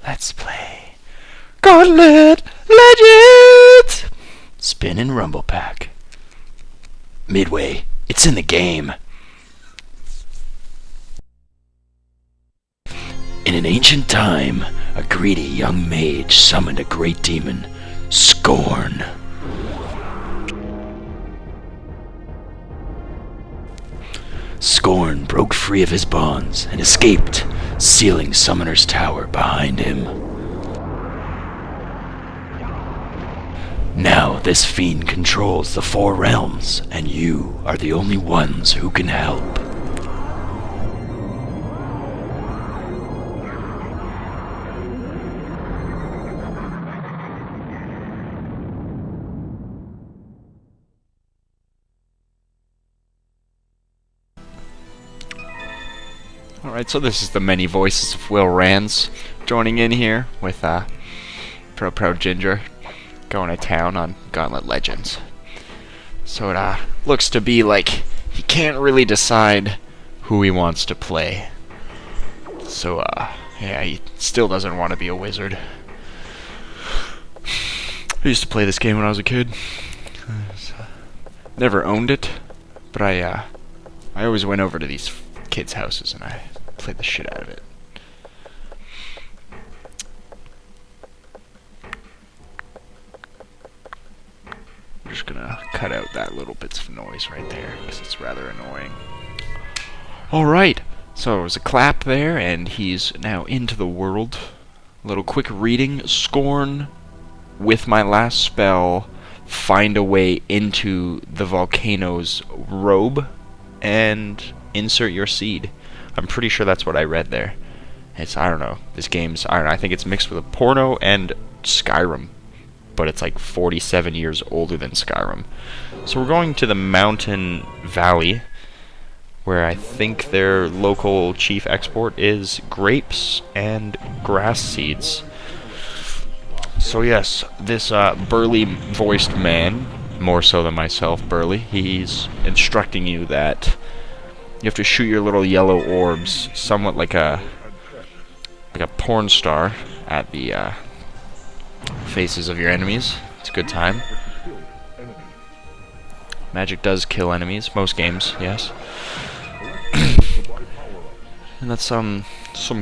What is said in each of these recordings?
Let's play Gauntlet Legends! Spin and rumble pack. Midway, it's in the game. In an ancient time, a greedy young mage summoned a great demon, Scorn. Scorn broke free of his bonds and escaped, sealing Summoner's Tower behind him. Now this fiend controls the 4 realms, and you are the only ones who can help. Alright, so this is the many voices of RANNS joining in here with ProProGinger going to town on Gauntlet Legends. So it looks to be like he can't really decide who he wants to play. So yeah, he still doesn't want to be a wizard. I used to play this game when I was a kid. Never owned it, but I always went over to these kids' houses and I played the shit out of it. I'm just gonna cut out that little bits of noise right there because it's rather annoying. Alright, so it was a clap there and he's now into the world. A little quick reading. Scorn, with my last spell, find a way into the volcano's robe and insert your seed. I'm pretty sure that's what I read there. I don't know. This game's, I think it's mixed with a porno and Skyrim. But it's like 47 years older than Skyrim. So we're going to the Mountain Valley, where I think their local chief export is grapes and grass seeds. So yes, this burly voiced man, more so than myself, burly, he's instructing you that you have to shoot your little yellow orbs, somewhat like a porn star, at the faces of your enemies. It's a good time. Magic does kill enemies, most games, yes. And that's some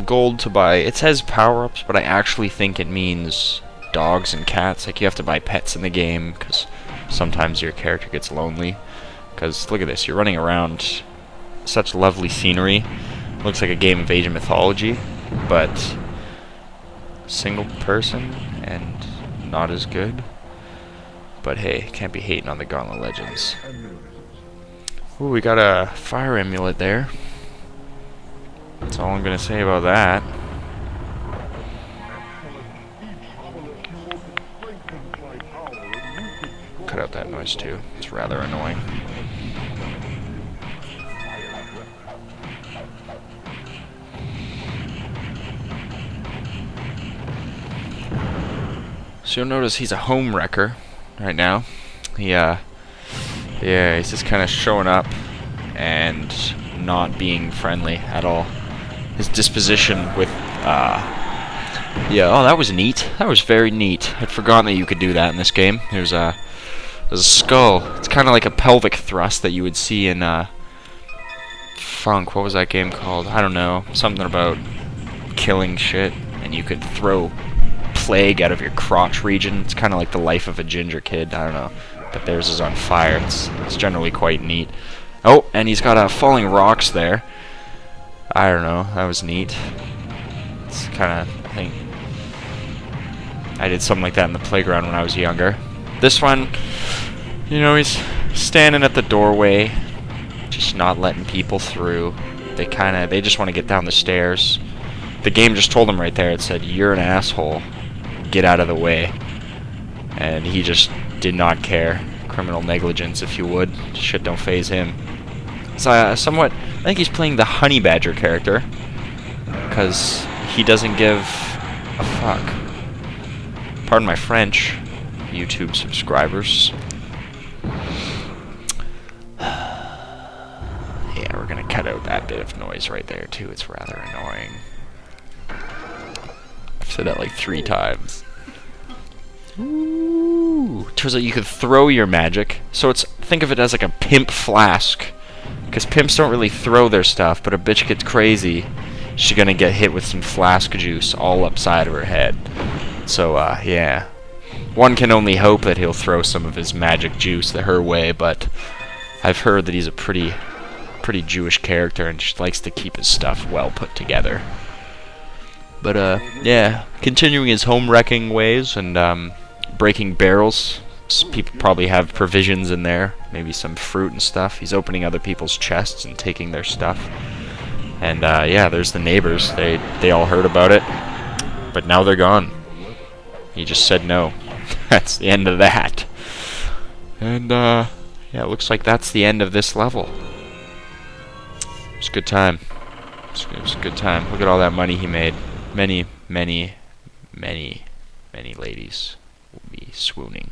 gold to buy. It says power-ups, but I actually think it means dogs and cats. Like, you have to buy pets in the game, because sometimes your character gets lonely. Because, look at this, you're running around such lovely scenery. Looks like a game of Age of Mythology, but single person and not as good. But hey, can't be hating on the Gauntlet Legends. Ooh, we got a fire amulet there. That's all I'm gonna say about that. Cut out that noise too. It's rather annoying. So you'll notice he's a home wrecker right now. Yeah, he's just kind of showing up and not being friendly at all. His disposition with, yeah, oh, that was neat. That was very neat. I'd forgotten that you could do that in this game. There's a skull. It's kind of like a pelvic thrust that you would see in, Funk. What was that game called? I don't know. Something about killing shit, and you could throw plague out of your crotch region. It's kind of like the life of a ginger kid. I don't know, but theirs is on fire. It's generally quite neat. Oh, and he's got falling rocks there. I don't know. That was neat. It's kind of, I think I did something like that in the playground when I was younger. This one, you know, he's standing at the doorway, just not letting people through. They just want to get down the stairs. The game just told him right there. It said, "You're an asshole. Get out of the way." And he just did not care. Criminal negligence, if you would. Shit don't faze him. So somewhat, I think he's playing the Honey Badger character, because he doesn't give a fuck. Pardon my French, YouTube subscribers. Yeah, we're gonna cut out that bit of noise right there too. It's rather annoying. say that like 3 times. Ooh. Turns out you could throw your magic. So think of it as like a pimp flask. Because pimps don't really throw their stuff, but a bitch gets crazy, she's gonna get hit with some flask juice all upside of her head. So, yeah. One can only hope that he'll throw some of his magic juice her way, but I've heard that he's a pretty Jewish character and just likes to keep his stuff well put together. But, yeah, continuing his home-wrecking ways and, breaking barrels. People probably have provisions in there, maybe some fruit and stuff. He's opening other people's chests and taking their stuff. And, yeah, there's the neighbors. They all heard about it, but now they're gone. He just said no. That's the end of that. And, yeah, it looks like that's the end of this level. It's a good time. It was a good time. Look at all that money he made. Many, many, many, many ladies will be swooning.